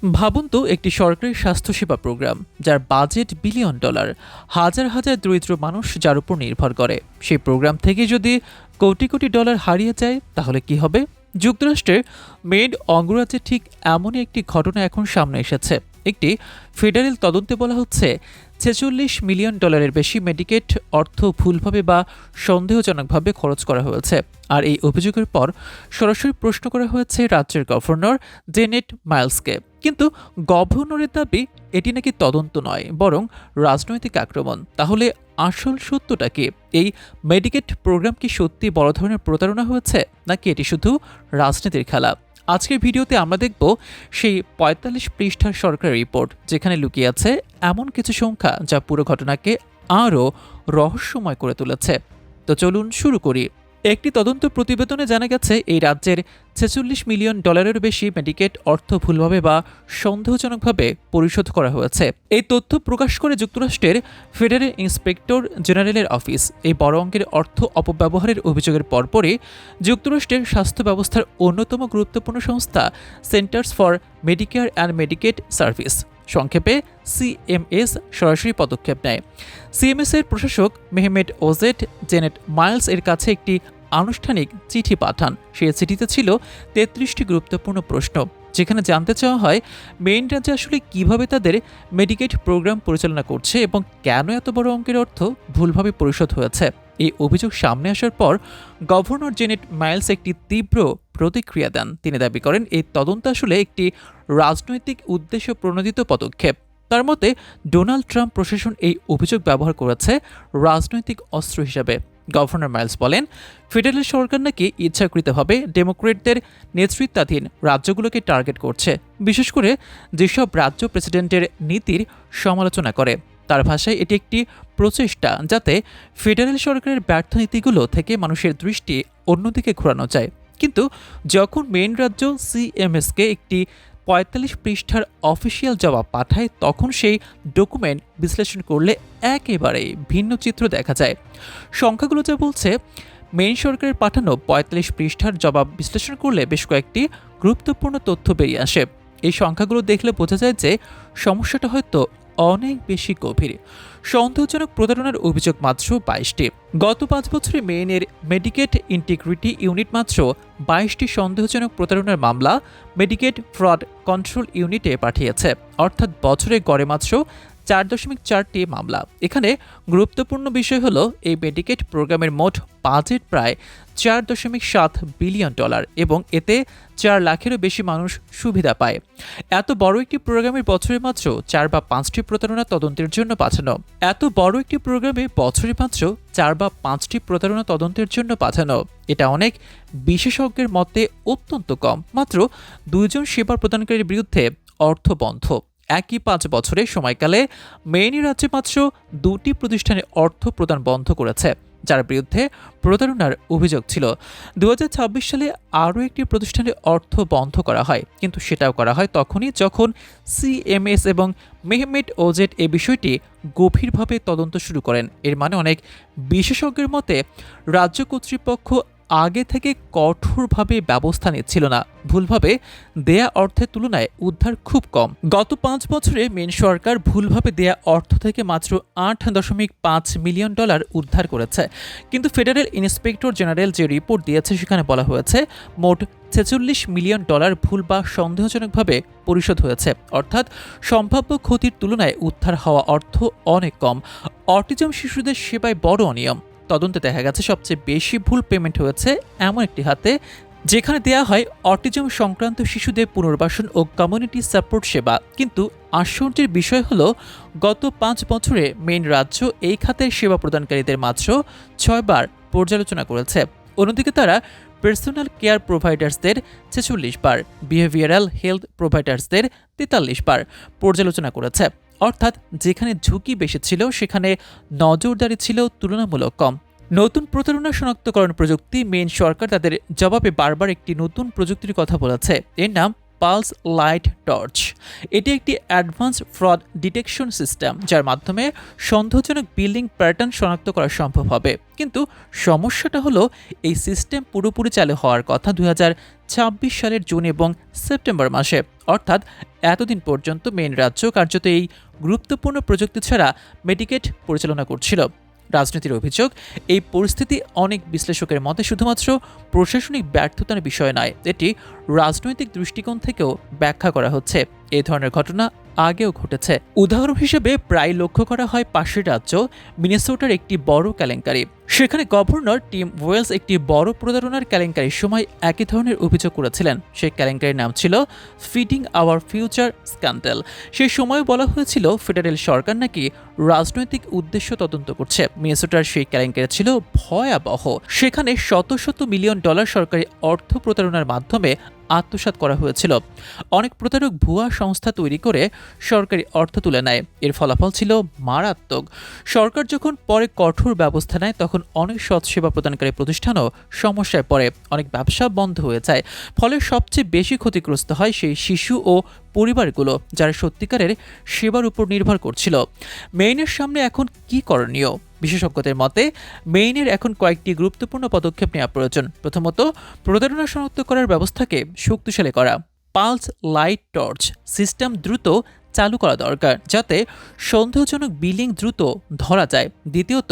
ভাবুন তো একটি সরকারি স্বাস্থ্যসেবা প্রোগ্রাম যার বাজেট বিলিয়ন ডলার, হাজার হাজার দরিদ্র মানুষ যার উপর নির্ভর করে। সেই প্রোগ্রাম থেকে যদি কোটি কোটি ডলার হারিয়ে যায় তাহলে কি হবে? যুক্তরাষ্ট্রের মেড অঙ্গরাজ্যে ঠিক এমনই একটি ঘটনা এখন সামনে এসেছে। একটি ফেডারেল তদন্তে বলা হচ্ছে ৪৬ মিলিয়ন ডলারের বেশি মেডিকেড অর্থ ভুলভাবে বা সন্দেহজনকভাবে খরচ করা হয়েছে। আর এই অভিযোগের পর সরাসরি প্রশ্ন করা হয়েছে রাজ্যের গভর্নর জেনেট মাইলসকে। কিন্তু গভর্নরের দাবি এটি নাকি তদন্ত নয়, বরং রাজনৈতিক আক্রমণ। তাহলে আসল সত্যটা কি? এই মেডিকেড প্রোগ্রাম কি সত্যি বড় ধরনের প্রতারণা হয়েছে, নাকি এটি শুধু রাজনীতির খেলা? আজকের ভিডিওতে আমরা দেখব সেই ৪৫ পৃষ্ঠার সরকারি রিপোর্ট, যেখানে লুকিয়ে আছে এমন কিছু সংখ্যা যা পুরো ঘটনাকে আরও রহস্যময় করে তুলেছে। তো চলুন শুরু করি। একটি তদন্ত প্রতিবেদনে জানা গেছে এই রাজ্যের ৪৬ মিলিয়ন ডলারের বেশি মেডিকেড অর্থ ভুলভাবে বা সন্দেহজনকভাবে পরিশোধ করা হয়েছে। এই তথ্য প্রকাশ করে যুক্তরাষ্ট্রের ফেডারেল ইন্সপেক্টর জেনারেলের অফিস। এই বড় অঙ্কের অর্থ অপব্যবহারের অভিযোগের পরপরই যুক্তরাষ্ট্রের স্বাস্থ্য ব্যবস্থার অন্যতম গুরুত্বপূর্ণ সংস্থা centers for Medicare and Medicaid service, সংক্ষেপে সিএমএস, সরাসরি পদক্ষেপ নেয়। সিএমএস এর প্রশাসক মেহমেট ওজেট জেনেট মাইলস এর কাছে একটি আনুষ্ঠানিক চিঠি পাঠান। সেই চিঠিতে ছিল ৩৩টি গুরুত্বপূর্ণ প্রশ্ন, যেখানে জানতে চাওয়া হয় মেইন রাজ্যে আসলে কিভাবে তাদের মেডিকেড প্রোগ্রাম পরিচালনা করছে এবং কেন এত বড় অঙ্কের অর্থ ভুলভাবে পরিশোধ হয়েছে। এই অভিযোগ সামনে আসার পর গভর্নর জেনেট মাইলস একটি তীব্র প্রতিক্রিয়া দেন। তিনি দাবি করেন এই তদন্ত আসলে একটি রাজনৈতিক উদ্দেশ্য প্রণোদিত পদক্ষেপ। তার মতে ডোনাল্ড ট্রাম্প প্রশাসন এই অভিযোগ ব্যবহার করেছে রাজনৈতিক অস্ত্র হিসাবে। গভর্নর মাইলস বলেন, ফেডারেল সরকার নাকি ইচ্ছাকৃতভাবে ডেমোক্রেটদের নেতৃত্বাধীন রাজ্যগুলোকে টার্গেট করছে, বিশেষ করে যেসব রাজ্য প্রেসিডেন্টের নীতির সমালোচনা করে। তার ভাষায় এটি একটি প্রচেষ্টা যাতে ফেডারেল সরকারের ব্যর্থ নীতিগুলো থেকে মানুষের দৃষ্টি অন্যদিকে ঘোরানো যায়। কিন্তু যখন মেইন রাজ্য সিএমএসকে একটি ৪৫ পৃষ্ঠার অফিসিয়াল জবাব পাঠায়, তখন সেই ডকুমেন্ট বিশ্লেষণ করলে একেবারেই ভিন্ন চিত্র দেখা যায়। সংখ্যাগুলো যা বলছে, মেইন সরকারের পাঠানো ৪৫ পৃষ্ঠার জবাব বিশ্লেষণ করলে বেশ কয়েকটি গুরুত্বপূর্ণ তথ্য বেরিয়ে আসে। এই সংখ্যাগুলো দেখলে বোঝা যায় যে সমস্যাটা হয়তো অনেক বেশি গভীর। সন্দেহজনক প্রতারণার অভিযোগ মাত্র ২২টি। গত ৫ বছরে মেইনের মেডিকেড ইন্টিগ্রিটি ইউনিট মাত্র ২২টি সন্দেহজনক প্রতারণার মামলা মেডিকেড ফ্রড কন্ট্রোল ইউনিটে পাঠিয়েছে, অর্থাৎ বছরে গড়ে মাত্র ৪.৪টি মামলা। এখানে গুরুত্বপূর্ণ বিষয় হলো এই মেডিকেড প্রোগ্রামের মোট বাজেট প্রায় ৪.৭ বিলিয়ন ডলার এবং এতে ৪ লাখেরও বেশি মানুষ সুবিধা পায়। এত বড় একটি প্রোগ্রামের বছরে মাত্র ৪ বা ৫টি প্রতারণা তদন্তের জন্য পাঠানো। এটা অনেক বিশেষজ্ঞের মতে অত্যন্ত কম। মাত্র ২ জন সেবা প্রদানকারীর বিরুদ্ধে অর্থ বন্ধ। একই ৫ বছরের সময়কালে মেইন রাজ্যে মাত্র ২টি প্রতিষ্ঠানে অর্থ প্রদান বন্ধ করেছে, যার বিরুদ্ধে প্রতারণার অভিযোগ ছিল। ২০২৬ সালে আরও একটি প্রতিষ্ঠানে অর্থ বন্ধ করা হয়, কিন্তু সেটাও করা হয় তখনই যখন সিএমএস এবং মেহমেট ওজেট এ বিষয়টি গভীরভাবে তদন্ত শুরু করেন। এর মানে অনেক বিশেষজ্ঞের মতে রাজ্য কর্তৃপক্ষ আগে থেকে কঠোরভাবে ব্যবস্থা নিচ্ছিল না। ভুলভাবে দেয়া অর্থের তুলনায় উদ্ধার খুব কম। গত ৫ বছরে মেন সরকার ভুলভাবে দেয়া অর্থ থেকে মাত্র ৮.৫ মিলিয়ন ডলার উদ্ধার করেছে। কিন্তু ফেডারেল ইন্সপেক্টর জেনারেল যে রিপোর্ট দিয়েছে সেখানে বলা হয়েছে মোট ৪৬ মিলিয়ন ডলার ভুল বা সন্দেহজনকভাবে পরিশোধ হয়েছে, অর্থাৎ সম্ভাব্য ক্ষতির তুলনায় উদ্ধার হওয়া অর্থ অনেক কম। অটিজম শিশুদের সেবায় বড় অনিয়ম। তদন্তে দেখা গেছে সবচেয়ে বেশি ভুল পেমেন্ট হয়েছে এমন একটি হাতে, যেখানে দেয়া হয় অটিজম সংক্রান্ত শিশুদের পুনর্বাসন ও কমিউনিটি সাপোর্ট সেবা। কিন্তু আশ্চর্যের বিষয় হলো, গত ৫ বছরে মেইন রাজ্য এই খাতের সেবা প্রদানকারীদের মাত্র ৬ বার পর্যালোচনা করেছে। অন্যদিকে তারা পার্সোনাল কেয়ার প্রোভাইডার্সদের ৪৬ বার, বিহেভিয়ারাল হেলথ প্রোভাইডার্সদের ৪৩ বার পর্যালোচনা করেছে। অর্থাৎ যেখানে ঝুঁকি বেশি ছিল সেখানে নজরদারি ছিল তুলনামূলক কম। নতুন প্রতারণা শনাক্তকরণ প্রযুক্তি। মেইন সরকার তাদের জবাবে বারবার একটি নতুন প্রযুক্তির কথা বলেছে। এর নাম পালস লাইট টর্চ। এটি একটি অ্যাডভান্স ফ্রড ডিটেকশন সিস্টেম, যার মাধ্যমে সন্দেহজনক বিল্ডিং প্যাটার্ন শনাক্ত করা সম্ভব হবে। কিন্তু সমস্যাটা হলো, এই সিস্টেম পুরোপুরি চালু হওয়ার কথা 2026 সালের জুন এবং সেপ্টেম্বর মাসে, অর্থাৎ এতদিন পর্যন্ত মেইন রাজ্য কার্যত এই গুরুত্বপূর্ণ প্রযুক্তি ছাড়া মেডিকেট পরিচালনা করছিল। রাজনীতির অভিযোগ, এই পরিস্থিতি অনেক বিশ্লেষকের মতে শুধুমাত্র প্রশাসনিক ব্যর্থতার বিষয় নয়, এটি রাজনৈতিক দৃষ্টিকোণ থেকেও ব্যাখ্যা করা হচ্ছে। এই ধরনের ঘটনা আগেও ঘটেছে। উদাহরণ হিসেবে প্রায় লক্ষ্য করা হয় পাশের রাজ্য মিনেসোটার একটি বড় কেলেঙ্কারি। সেখানে গভর্নর টিম ওয়েলস একটি বড় প্রতারণার কেলেঙ্কারির সময় একই ধরনের অভিযোগ করেছিলেন। সেই কেলেঙ্কারির নাম ছিল ফিডিং আওয়ার ফিউচার স্ক্যান্ডাল। সেই সময় বলা হয়েছিল ফেডারেল সরকার নাকি রাজনৈতিক উদ্দেশ্য তদন্ত করছে। মিনেসোটার সেই কেলেঙ্কারি ছিল ভয়াবহ। সেখানে শত শত মিলিয়ন ডলার সরকারি অর্থ প্রতারণার মাধ্যমে আত্মসাৎ করা হয়েছিল। অনেক প্রতারক ভুয়া সংস্থা তৈরি করে সরকারি অর্থ তুলে নেয়। এর ফলাফল ছিল মারাত্মক। সরকার যখন পরে কঠোর ব্যবস্থা নেয়, তখন অনেক সৎসেবা প্রদানকারী প্রতিষ্ঠানও সমস্যায় পড়ে, অনেক ব্যবসা বন্ধ হয়ে যায়। ফলে সবচেয়ে বেশি ক্ষতিগ্রস্ত হয় সেই শিশু ও পরিবারগুলো, যারা সত্যিকারের সেবার উপর নির্ভর করছিল। মেইনের সামনে এখন কি করণীয়? বিশেষজ্ঞদের মতে মেইনের এখন কয়েকটি গুরুত্বপূর্ণ পদক্ষেপ নেওয়া প্রয়োজন। প্রথমত, প্রতারণা শনাক্ত করার ব্যবস্থাকে শক্তিশালী করা। পালস লাইট টর্চ সিস্টেম দ্রুত চালু করা দরকার, যাতে সন্দেহজনক বিলিং দ্রুত ধরা যায়। দ্বিতীয়ত,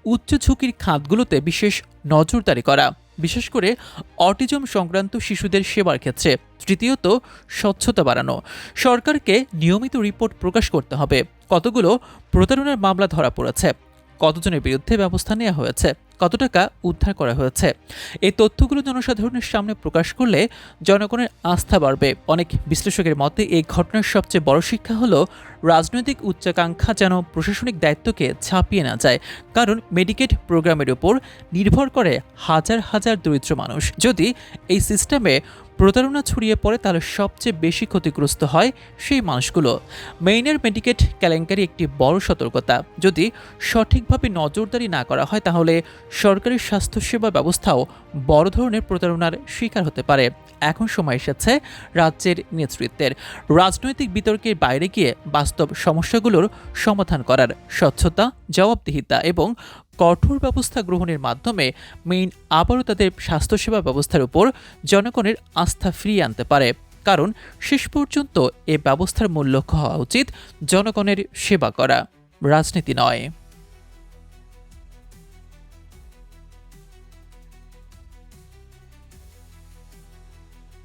উচ্চ ঝুঁকির খাতগুলোতে বিশেষ নজরদারি করা, বিশেষ করে অটিজম সংক্রান্ত শিশুদের সেবার ক্ষেত্রে। তৃতীয়ত, স্বচ্ছতা বাড়ানো। সরকারকে নিয়মিত রিপোর্ট প্রকাশ করতে হবে, কতগুলো প্রতারণার মামলা ধরা পড়েছে, কতজনের বিরুদ্ধে ব্যবস্থা নেওয়া হয়েছে, কত টাকা উদ্ধার করা হয়েছে। এই তথ্যগুলো জনসাধারণের সামনে প্রকাশ করলে জনগণের আস্থা বাড়বে। অনেক বিশ্লেষকের মতে এই ঘটনার সবচেয়ে বড় শিক্ষা হলো, রাজনৈতিক উচ্চাকাঙ্ক্ষা যেন প্রশাসনিক দায়িত্বকে ছাপিয়ে না যায়। কারণ মেডিকেড প্রোগ্রামের উপর নির্ভর করে হাজার হাজার দরিদ্র মানুষ। যদি এই সিস্টেমে প্রতারণা ছড়িয়ে পড়ে, তাহলে সবচেয়ে বেশি ক্ষতিগ্রস্ত হয় সেই মানুষগুলো। মেইনের মেডিকেড কেলেঙ্কারি একটি বড় সতর্কতা। যদি সঠিকভাবে নজরদারি না করা হয়, তাহলে সরকারি স্বাস্থ্যসেবা ব্যবস্থাও বড় ধরনের প্রতারণার শিকার হতে পারে। এখন সময় এসেছে রাজ্যের নেতৃত্বের রাজনৈতিক বিতর্কের বাইরে গিয়ে বাস্তব সমস্যাগুলোর সমাধান করার। স্বচ্ছতা, জবাবদিহিতা এবং কঠোর ব্যবস্থা গ্রহণের মাধ্যমে মেইন আবারও তাদের স্বাস্থ্যসেবা ব্যবস্থার উপর জনগণের আস্থা ফিরিয়ে আনতে পারে। কারণ শেষ পর্যন্ত এ ব্যবস্থার মূল লক্ষ্য হওয়া উচিত জনগণের সেবা করা, রাজনীতি নয়।